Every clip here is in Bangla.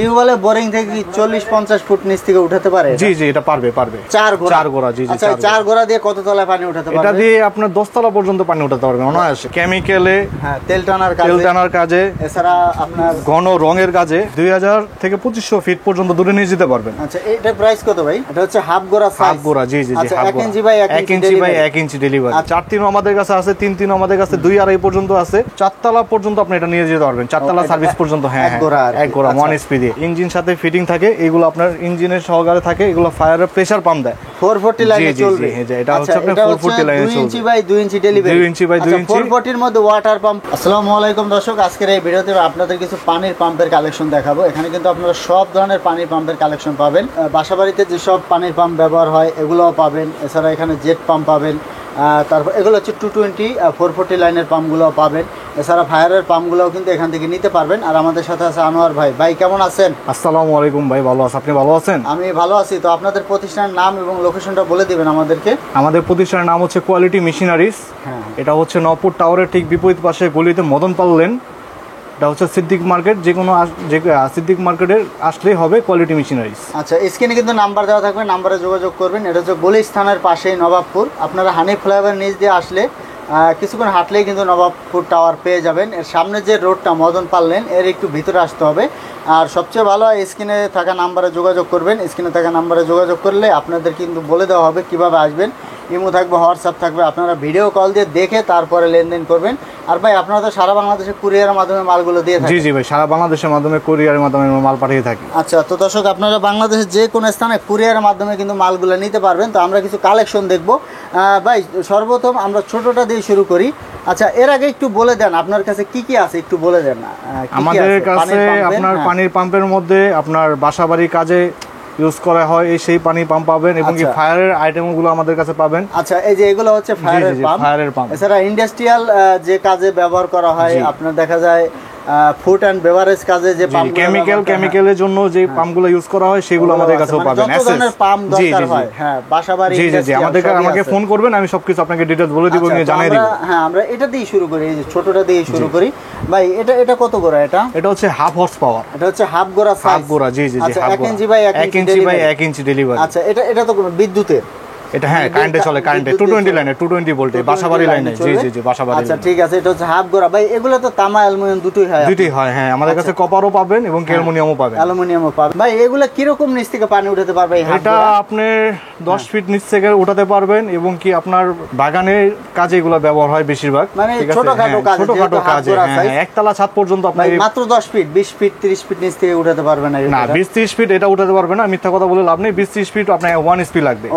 টিউবওয়েলে বোরিং থেকে 40-50 ফুট নিচ থেকে উঠাতে পারে? জি জি, এটা পারবে। 4 ঘোড়া। জি জি। আচ্ছা, 4 ঘোড়া দিয়ে কত তলায় পানি উঠাতে পারবে? এটা দিয়ে আপনার 10 তলা পর্যন্ত পানি উঠাতে পারবেন অনায়াসে। কেমিক্যালে, হ্যাঁ, তেল টানার কাজে, এছাড়া আপনার ঘন রঙের কাজে 2000 থেকে 2500 ফিট পর্যন্ত দূরে নিয়ে যেতে পারবেন। আচ্ছা, এটা প্রাইস কত ভাই? এটা হচ্ছে হাফ ঘোড়া সাইজ। হাফ ঘোড়া, জি জি জি। আচ্ছা, হাফ 1 ঘোড়া, inch by 1 inch by 1 inch delivery. 4 3 আমাদের কাছে আছে, 3 3 আমাদের কাছে, 2 2.5 পর্যন্ত আছে, 4 তলা পর্যন্ত আপনি এটা নিয়ে যেতে পারবেন। 4 তলা সার্ভিস পর্যন্ত। হ্যাঁ, এক ঘোড়া 1 এসপি দিয়ে। ইঞ্জিন সাথে ফিটিং থাকে, এগুলো আপনার ইঞ্জিনের সহকারে থাকে, এগুলো ফায়ারের প্রেসার পাম্প দেয়। 440 লাইনে চলবে। এটা হচ্ছে আপনার 440 লাইনে চলবে। 2 inch by 2 inch delivery. 2 inch by 2 inch. 440 এর মধ্যে ওয়াটার পাম্প। আসসালামু আলাইকুম দর্শক, আজকের এই ভিডিওতে আপনাদের কিছু পানির পাম্পের কালেকশন দেখাবো। এখানে কিন্তু আপনারা সব ধরনের পানির পাম্পের কালেকশন পাবেন। বাসাবাড়িতে যেসব পানির পাম্প ব্যবহার হয় এগুলোও পাবেন। এছাড়া এখানে জেট পাম্প পাবেন। তারপর এগুলো হচ্ছে 220 440 লাইনের পাম্পগুলোও পাবেন। এছাড়া ফায়ারের পাম্পগুলোও কিন্তু এখান থেকে নিতে পারবেন। আর আমাদের সাথে আছে আনোয়ার ভাই। ভাই কেমন আছেন? আসসালামু আলাইকুম ভাই, ভালো আছি। আপনি ভালো আছেন? আমি ভালো আছি। তো আপনাদের প্রতিষ্ঠানের নাম এবং লোকেশনটা বলে দিবেন আমাদেরকে। আমাদের প্রতিষ্ঠানের নাম হচ্ছে কোয়ালিটি মেশিনারিজ। এটা হচ্ছে নবপুর টাওয়ারের ঠিক বিপরীত পাশে গলিতে মদন পাল লেন। এটা হচ্ছে সিদ্দিক মার্কেট। যে কোনো সিদ্দিক মার্কেটের আসলেই হবে কোয়ালিটি মেশিনারিজ। আচ্ছা, স্ক্রিনে কিন্তু নাম্বার দেওয়া থাকবে, নাম্বারে যোগাযোগ করবেন। এটা হচ্ছে গুলিস্তানের পাশেই নবাবপুর। আপনারা হানি ফ্লাইওভার নিচ দিয়ে আসলে কিছুক্ষণ হাঁটলেই কিন্তু নবাবপুর টাওয়ার পেয়ে যাবেন। এর সামনে যে রোডটা মদন পাল লেন, এর একটু ভিতরে আসতে হবে। আর সবচেয়ে ভালো হয় স্ক্রিনে থাকা নাম্বারে যোগাযোগ করবেন। স্ক্রিনে থাকা নাম্বারে যোগাযোগ করলে আপনাদের কিন্তু বলে দেওয়া হবে কিভাবে আসবেন। ইমো থাকবে, হোয়াটসঅ্যাপ থাকবে, আপনারা ভিডিও কল দিয়ে দেখে তারপরে লেনদেন করবেন। আর ভাই, আপনারা তো সারা বাংলাদেশে কুরিয়ারের মাধ্যমে মালগুলো দিয়ে থাকেন? জি জি ভাই, সারা বাংলাদেশের মাধ্যমে কুরিয়ারের মাধ্যমে মাল পাঠিয়ে থাকি। আচ্ছা, তো দর্শক আপনারা বাংলাদেশের যে কোনো স্থানে কুরিয়ারের মাধ্যমে কিন্তু মালগুলো নিতে পারবেন। তো আমরা কিছু কালেকশন দেখবো। ভাই, সর্বপ্রথম আমরা ছোটটা দিয়ে শুরু করি। আচ্ছা, এর আগে একটু বলে দেন আপনার কাছে কি কি আছে, একটু বলে দেন না। আমাদের কাছে আপনার পানির পাম্পের মধ্যে আপনার বাসাবাড়ির কাজে ইউজ করা হয় সেই পানি পাম্প পাবেন, এবং কি ফায়ারের আইটেমগুলো আমাদের কাছে পাবেন। আচ্ছা, এই যে এগুলো হচ্ছে ফায়ারের পাম্প। এছাড়া ইন্ডাস্ট্রিয়াল যে কাজে ব্যবহার করা হয়, আপনার দেখা যায় ফুড এন্ড বেভারেজ কাজে যে পাম্প, কেমিক্যালের জন্য যে পাম্পগুলো ইউজ করা হয় সেগুলো আমাদের কাছেও পাবেন। যত ধরনের পাম্প দরকার হয়, হ্যাঁ, বাসাবাড়ি। জি জি জি, আমাকে ফোন করবেন, আমি সবকিছু আপনাকে ডিটেইলস বলে দিব, আমি জানিয়ে দিব। হ্যাঁ, আমরা এটা দিয়ে শুরু করি, এই যে ছোটটা দিয়ে শুরু করি। ভাই, এটা কত গোড়া? এটা হচ্ছে হাফ হর্স পাওয়ার। এটা হচ্ছে হাফ গোড়া সাইজ। হাফ গোড়া, জি জি জি। 1 ইঞ্চি বাই 1 ইঞ্চি ডেলিভারি। আচ্ছা, এটা তো বিদ্যুতের? এটা হ্যাঁ, কারেন্টে চলে, কারেন্টে 220 লাইনে, 220 ভোল্টে, বাসাবাড়ি লাইনে। জি জি জি, বাসাবাড়ি। আচ্ছা, ঠিক আছে। এটা হচ্ছে হাফ গোড়া। ভাই, এগুলো তো তামা অ্যালুমিনিয়াম দুটোই হয়? হ্যাঁ, আমাদের কাছে কপারও পাবেন এবং অ্যালুমিনিয়ামও পাবেন। ভাই, এগুলো কি রকম নিচ থেকে পানি উঠাতে পারবে? এটা আপনি 10 ফিট নিচ থেকে উঠাতে পারবেন, এবং কি আপনার বাগানের কাজে এগুলো ব্যবহার হয় বেশিরভাগ। মানে ছোটখাটো কাজে। হ্যাঁ, একতলা ছাদ পর্যন্ত আপনি মাত্র 10 ফিট, 20 ফিট, 30 ফিট নিচ থেকে উঠাতে পারবেন না? 20-30 ফিট এটা উঠাতে পারবেন না, মিথ্যা কথা বলে লাভ নেই। 20-30 ফিট আপনার 1 এসপি লাগবে।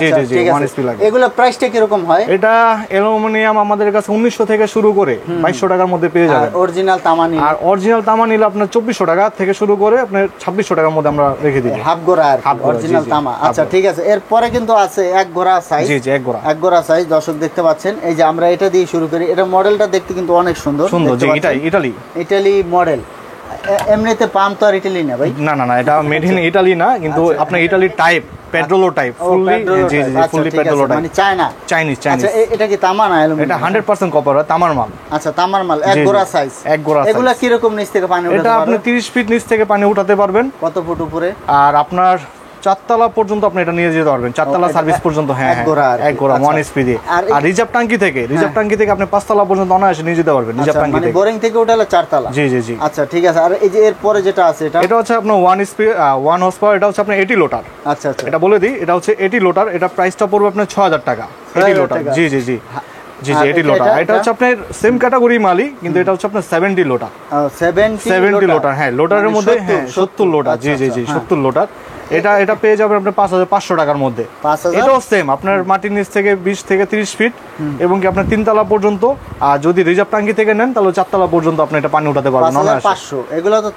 জি জি জি, 1 এসপি লাগবে। এগুলো প্রাইসটা কি রকম হয়? এটা অ্যালুমিনিয়াম আমাদের কাছে 1900 থেকে শুরু করে 2200 টাকার মধ্যে পেয়ে যাবেন। অরিজিনাল তামা নিলে আপনার 2400 টাকা থেকে শুরু করে আপনার 2600 টাকার মধ্যে আমরা রেখে দিই। হাফ গোড়া আর অরিজিনাল তামা। আচ্ছা, ঠিক আছে। এরপরে কিন্তু আছে এক গোড়া সাইজ। জি জি, এক গোড়া সাইজ। দর্শক দেখতে পাচ্ছেন, এই যে আমরা এটা দিয়ে শুরু করি। এটা মডেলটা দেখতে কিন্তু অনেক সুন্দর। জি, ইটালি মডেল। এমনিতে পাম্প তো আর ইটালি না ভাই? না না না, এটা মেড ইন ইটালি না, কিন্তু আপনার ইটালি টাইপ, পেট্রোলো টাইপ, ফুললি। জি জি, ফুললি পেট্রোলো টাইপ, মানে চাইনিজ। আচ্ছা, এটা কি তামা না অ্যালুমিনিয়াম? এটা 100% কপার, তামার মাল। আচ্ছা, তামার মাল। এক গোড়া সাইজ। এগুলা কি রকম নিচ থেকে পানি উঠাতে পারবেন? এটা আপনি 30 ফিট নিচ থেকে পানি উঠাতে পারবেন। কত ফুট উপরে? আর আপনার 4 তলা পর্যন্ত আপনি এটা নিয়ে যেতে পারবেন। 4 তলা সার্ভিস পর্যন্ত। হ্যাঁ, এক গোড়া 1 এসপি দিয়ে। আর রিজার্ভ ট্যাঙ্কি থেকে আপনি 5 তলা পর্যন্ত অনায়াসে নিয়ে যেতে পারবেন। রিজার্ভ ট্যাঙ্কি থেকে, বোরিং থেকে উঠালে 4 তলা। জি জি জি। আচ্ছা, ঠিক আছে। আর এই যে এরপরে যেটা আছে, এটা হচ্ছে আপনার 1 এসপি 1 হর্স পাওয়ার। এটা হচ্ছে আপনার 80 লোটার। আচ্ছা আচ্ছা, এটা বলে দিই, এটা হচ্ছে 80 লোটার। এটা প্রাইসটা পড়বে আপনার 6000 টাকা। 80 লোটার। জি জি জি জি জি, 80 লোটার। এটা হচ্ছে আপনার সেম ক্যাটাগরি মালই, কিন্তু এটা হচ্ছে আপনার 70 লোটার। 70 লোটার। হ্যাঁ, লোটারের মধ্যে 70 লোটার। জি জি জি, 70 লোটার। এটা পেয়ে যাবেন আপনার 5500 টাকার মধ্যে। এটাও সেম আপনার মাটির নিচ থেকে 20 থেকে 30 ফিট, এবং কি আপনার 3 তলা পর্যন্ত। আর যদি রিজার্ভ ট্যাঙ্কি থেকে নেন তাহলে 4 তলা পর্যন্ত আপনি এটা পানি উঠাতে পারবেন। 5500। এগুলো তো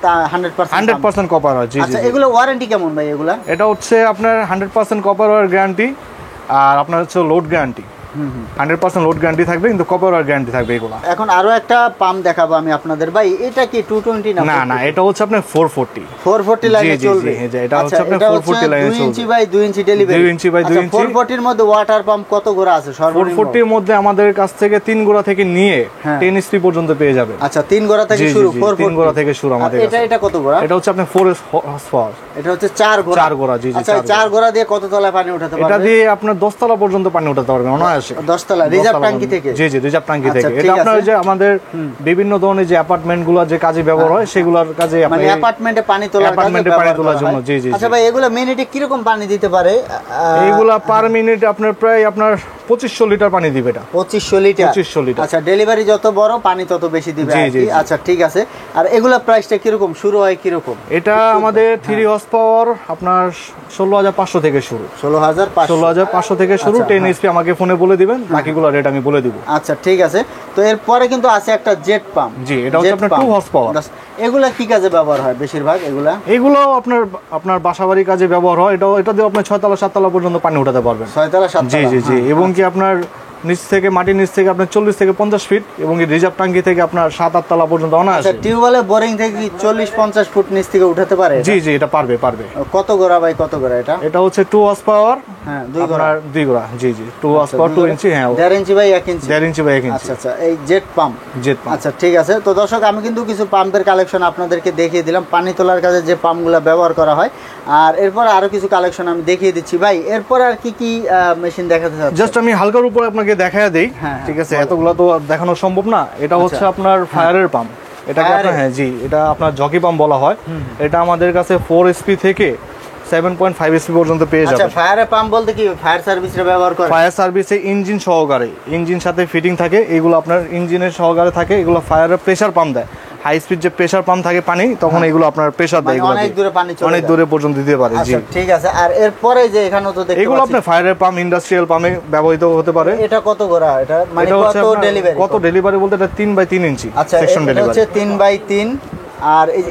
100% কপার হয়। জি জি। এগুলো ওয়ারেন্টি কেমন ভাই? এগুলা এটা হচ্ছে আপনার 100% কপার ওয়ার গ্যারান্টি, আর আপনার হচ্ছে লোড গ্যারান্টি। 100% লোড গ্যারান্টি থাকবে, কিন্তু কপার ওয়ার গ্যারান্টি থাকবে এগুলো। এখন আরো একটা পাম্প দেখাবো আমি আপনাদের ভাই, এটা কি 220 না না, এটা হচ্ছে আপনার 440 লাইনে চলবে। এটা হচ্ছে আপনার 440 লাইনে চলবে, 2 inch by 2 inch delivery, 2 inch by 2 inch. 440 এর মধ্যে ওয়াটার পাম্প কত গোড়া আছে সর্বনিম্ন? 440 এর মধ্যে আমাদের কাছ থেকে 3 গোড়া থেকে নিয়ে 10 HP পর্যন্ত পেয়ে যাবেন। আচ্ছা 3 গোড়া থেকে শুরু, 3 গোড়া থেকে শুরু আমাদের কাছে। এটা কত গোড়া? এটা হচ্ছে আপনার 4 হর্স পাওয়ার। এটা হচ্ছে 4 গোড়া। 4 গোড়া, জি জি। আচ্ছা 4 গোড়া দিয়ে কত তলায় পানি উঠাতে পারবে? এটা দিয়ে আপনার 10 তলা পর্যন্ত পানি উঠাতে পারবেন অনায়াসে। 10 তলা রিজার্ভ ট্যাঙ্কি থেকে? জি জি, রিজার্ভ ট্যাঙ্কি থেকে। এটা আপনার যে আমাদের বিভিন্ন ধরনের যে অ্যাপার্টমেন্ট গুলো যে কাজে ব্যবহার হয় সেগুলোর কাজে, মানে অ্যাপার্টমেন্টে পানি তোলার জন্য। জি জি। আচ্ছা ভাই এগুলা মিনিটে কি রকম পানি দিতে পারে? এইগুলা পার মিনিট আপনার প্রায় আপনার 2500 লিটার পানি দিবে। এটা 2500 লিটার। 2500 লিটার। আচ্ছা ডেলিভারি যত বড় পানি তত বেশি দিবে জি জি। আচ্ছা ঠিক আছে। আর এগুলা প্রাইসটা কি রকম শুরু হয়, কি রকম? এটা আমাদের 3 হর্স পাওয়ার আপনার 16500 থেকে শুরু। 16500 থেকে শুরু। 10 HP আমাকে ফোনে বলে দিবেন, বাকিগুলো রেট আমি বলে দিব। আচ্ছা ঠিক আছে। তো এরপরে কিন্তু আছে একটা জেট পাম্প। জি, এটা হচ্ছে আপনার 2 হর্স পাওয়ার। এগুলা কি কাজে ব্যবহার হয় বেশিরভাগ? এগুলো আপনার বাসাবাড়ির কাজে ব্যবহার হয়। এটা দিয়ে আপনি 6 তলা 7 তলা পর্যন্ত পানি উঠাতে পারবেন। 6 তলা 7 তলা। জি জি জি। এবং কি আপনার নিচ থেকে, মাটির নিচ থেকে আপনার 40 থেকে 50 ফিট, এবং কি রিজার্ভ ট্যাঙ্কি থেকে আপনার 7-8 তলা পর্যন্ত অনায়াসে। আচ্ছা টিউবওয়েলে বোরিং থেকে কি 40-50 ফুট নিচ থেকে উঠাতে পারে? জি জি, এটা পারবে। কত গোড়া ভাই, কত গোড়া এটা? এটা হচ্ছে 2 হর্স পাওয়ার। হ্যাঁ 2 গোড়া। 2 গোড়া, জি জি। 2 হর্স পাওয়ার 2 ইঞ্চি। হ্যাঁ 1.5 ইঞ্চি বাই 1 ইঞ্চি। 1.5 ইঞ্চি বাই 1 ইঞ্চি। আচ্ছা এই জেট পাম্প। আচ্ছা ঠিক আছে। তো দর্শক আমি কিন্তু কিছু পাম্পের কালেকশন আপনাদেরকে দেখিয়ে দিলাম, পানি তোলার কাজে যে পাম্পগুলো ব্যবহার করা হয়। আর এরপর আরো কিছু কালেকশন আমি দেখিয়ে দিচ্ছি ভাই। এরপর আর কি মেশিন দেখাতে চাচ্ছেন? জাস্ট আমি হালকার উপর আপনাকে দেখায় দেই। ঠিক আছে, এতগুলো তো দেখানো সম্ভব না। এটা হচ্ছে আপনার ফায়ারের পাম্প। এটাকে আপনার, হ্যাঁ জি, এটা আপনার জকি পাম্প বলা হয়। এটা আমাদের কাছে 4 HP থেকে 7.5 HP পর্যন্ত পেয়ে যাবেন। আচ্ছা ফায়ারের পাম্প বলতে কি ফায়ার সার্ভিসে ব্যবহার করে? ফায়ার সার্ভিসে ইঞ্জিন সহকারে, ইঞ্জিন সাথে ফিটিং থাকে, এগুলো আপনার ইঞ্জিনের সহকারে থাকে। এগুলো ফায়ারের প্রেসার পাম্প দেয়। হাই স্পিড যে প্রেসার পাম্প থাকে পানি, তখন এগুলো আপনার প্রেসার দেয়। এগুলো অনেক দূরে পানি চলে, অনেক দূরে পর্যন্ত দিতে পারে। জি ঠিক আছে। আর এরপরে যে এখানে তো দেখতে এগুলো আপনার ফায়ারের পাম্প, ইন্ডাস্ট্রিয়াল পাম্পে ব্যবহৃত হতে পারে। এটা কত গোড়া? এটা মানে কত ডেলিভারি? কত ডেলিভারি বলতে এটা 3x3 ইঞ্চি সেকশন ডেলিভারি হচ্ছে 3x3। আর এই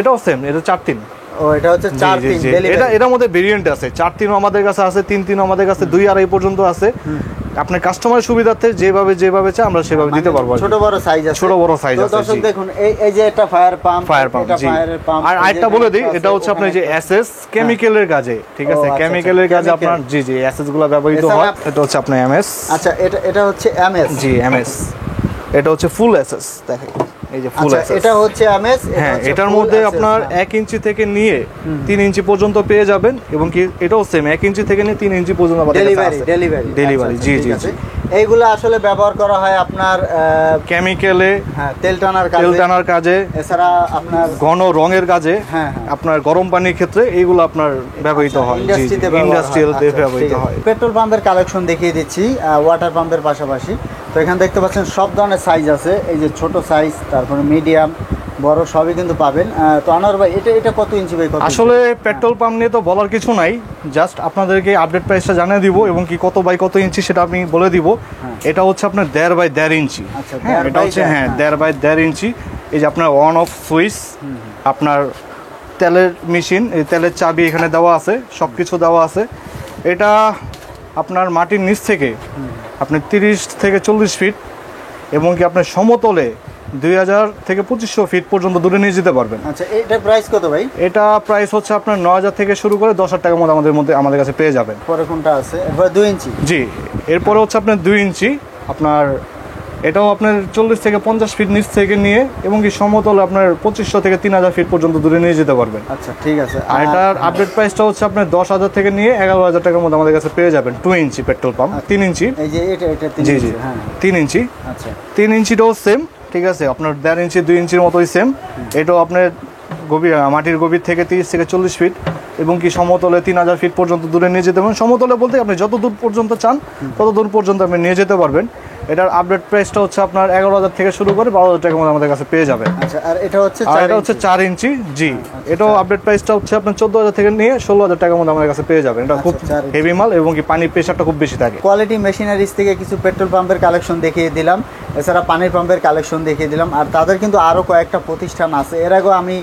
এটাও সেম, এটা 4-3। ও এটা হচ্ছে 4-3 ডেলিভারি। এটার মধ্যে ভেরিয়েন্ট আছে। 4-3 আমাদের কাছে আছে, 3-3 আমাদের কাছে 2-2.5 পর্যন্ত আছে। আপনার কাস্টমারের সুবিধার্থে যেভাবে চাই আমরা সেভাবে দিতে পারবো। ছোট বড় সাইজ আছে। দর্শক দেখুন এই যে এটা ফায়ার পাম্প, এটা ফায়ারের পাম্প। আর আরেকটা বলে দিই, এটা হচ্ছে আপনার যে এসএস কেমিক্যালের কাজে। ঠিক আছে, কেমিক্যালের কাজে আপনার জি জি এসএস গুলো ব্যবহৃত হয়। এটা হচ্ছে আপনার এমএস। আচ্ছা এটা হচ্ছে এমএস। জি এমএস। এটা হচ্ছে ফুল এসএস। দেখেন এই যে ফুল এসএস, এটা হচ্ছে এমএস। হ্যাঁ এটার মধ্যে আপনার 1 ইঞ্চি থেকে নিয়ে 3 ইঞ্চি পর্যন্ত পেয়ে যাবেন। এবং কি এটাও সেম 1 ইঞ্চি থেকে নিয়ে 3 ইঞ্চি পর্যন্ত ডেলিভারি। জি জি জি। এইগুলো আসলে ব্যবহার করা হয় আপনার কেমিক্যালে, তেল টানার কাজে, এছাড়া আপনার ঘন রঙের কাজে, আপনার গরম পানির ক্ষেত্রে এইগুলো আপনার ব্যবহৃত হয়। ইন্ডাস্ট্রিয়ালতে ব্যবহৃত হয়। পেট্রোল পাম্পের কালেকশন দেখিয়ে দিচ্ছি ওয়াটার পাম্পের পাশাপাশি। তো এখানে দেখতে পাচ্ছেন সব ধরনের সাইজ আছে। এই যে ছোট সাইজ, তারপরে মিডিয়াম, বড় সবই কিন্তু পাবেন। তো আনোয়ার ভাই এটা কত ইঞ্চি ভাই? আসলে পেট্রোল পাম্প নিয়ে তো বলার কিছু নাই, জাস্ট আপনাদেরকে আপডেট প্রাইসটা জানিয়ে দিব এবং কি কত বাই কত ইঞ্চি সেটা আমি বলে দিব। এটা হচ্ছে আপনার 1.5 ইঞ্চি। এটা হচ্ছে 1.5 ইঞ্চি। এই যে আপনার অন অফ সুইচ, আপনার তেলের মেশিন, এই তেলের চাবি এখানে দেওয়া আছে, সবকিছু দেওয়া আছে। এটা আপনার মাটির নিচ থেকে আপনি 30 থেকে 40 ফিট এবং কি আপনার সমতলে 2000 থেকে 2500 ফিট পর্যন্ত দূরে নিয়ে যেতে পারবেন। আচ্ছা এটা প্রাইস কত ভাই? এটা প্রাইস হচ্ছে আপনার 9000 থেকে শুরু করে 10,000 টাকার মধ্যে আমাদের কাছে পেয়ে যাবেন। পরে কোনটা আছে? এরপর 2 ইঞ্চি। জি, এরপরে হচ্ছে আপনার 2 ইঞ্চি। আপনার এটাও আপনার 40 থেকে 50 ফিট নিচ থেকে নিয়ে এবং কি সমতল আপনার 2500 থেকে 3000 ফিট পর্যন্ত দূরে নিয়ে যেতে পারবেন। আচ্ছা ঠিক আছে। আর এটার আপডেট প্রাইসটা হচ্ছে আপনার 10,000 থেকে নিয়ে 11,000 টাকার মধ্যে আমাদের কাছে পেয়ে যাবেন। 2 ইঞ্চি পেট্রোল পাম্প, 3 ইঞ্চি। এই যে এটা 3 জি জি, 3 ইঞ্চি। আচ্ছা 3 ইঞ্চিটাও সেম। ঠিক আছে, আপনার 1.5 ইঞ্চি 2 ইঞ্চির মতোই সেম। এটাও আপনার মাটির গভীর থেকে 30 থেকে 40 ফিট এবং কি সমতলে 3000 ফিট পর্যন্ত দূরে নিয়ে যেতে পারবেন। সমতলে বলতে আপনি যত দূর পর্যন্ত চান তত দূর পর্যন্ত আপনি নিয়ে যেতে পারবেন। এটার আপডেট প্রাইসটা হচ্ছে আপনার 11,000 থেকে শুরু করে 12,000 টাকার মধ্যে আমাদের কাছে পেয়ে যাবেন। আচ্ছা আর এটা হচ্ছে 4 ইঞ্চি। জি, এটাও আপডেট প্রাইসটা হচ্ছে আপনার 14,000 থেকে নিয়ে 16,000 টাকার মধ্যে আমাদের কাছে পেয়ে যাবেন। এটা খুব হেভি মাল এবং কি পানির প্রেসারটা খুব বেশি থাকে। কোয়ালিটি মেশিনারিজ থেকে কিছু পেট্রোল পাম্পের কালেকশন দেখিয়ে দিলাম, এছাড়া পানির পাম্পের কালেকশন দেখিয়ে দিলাম। আর তাদের কিন্তু আরও কয়েকটা প্রতিষ্ঠান আছে। এর আগেও আমি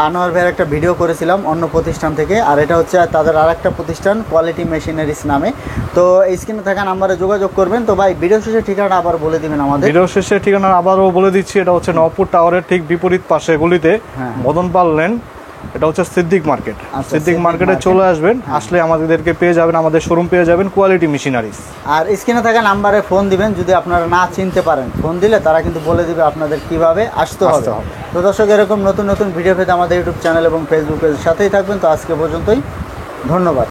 আনোয়ার ভাইয়ের একটা ভিডিও করেছিলাম অন্য প্রতিষ্ঠান থেকে, আর এটা হচ্ছে তাদের আরেকটা প্রতিষ্ঠান কোয়ালিটি মেশিনারিজ নামে। তো এই স্ক্রিনে থাকা নাম্বারে যোগাযোগ করবেন। তো ভাই ভিডিও শেষে ঠিকানা আবার বলে দিবেন আমাদের। ভিডিও শেষে ঠিকানা আবারও বলে দিচ্ছি, এটা হচ্ছে নবাবপুর টাওয়ারের ঠিক বিপরীত পাশে গলিতে মদন পাল লেন, এটা হচ্ছে সিদ্দিক মার্কেট। সিদ্দিক মার্কেটে চলে আসবেন, আসলে আমাদেরকে পেয়ে যাবেন, আমাদের শোরুম পেয়ে যাবেন কোয়ালিটি মেশিনারিজ। আর স্ক্রিনে থাকা নাম্বারে ফোন দিবেন, যদি আপনারা না চিনতে পারেন ফোন দিলে তারা কিন্তু বলে দিবে আপনাদের কিভাবে আসতে হবে। তো দর্শক, এরকম নতুন নতুন ভিডিও পেতে আমাদের ইউটিউব চ্যানেল এবং ফেসবুক পেজের সাথেই থাকবেন। তো আজকে পর্যন্তই, ধন্যবাদ।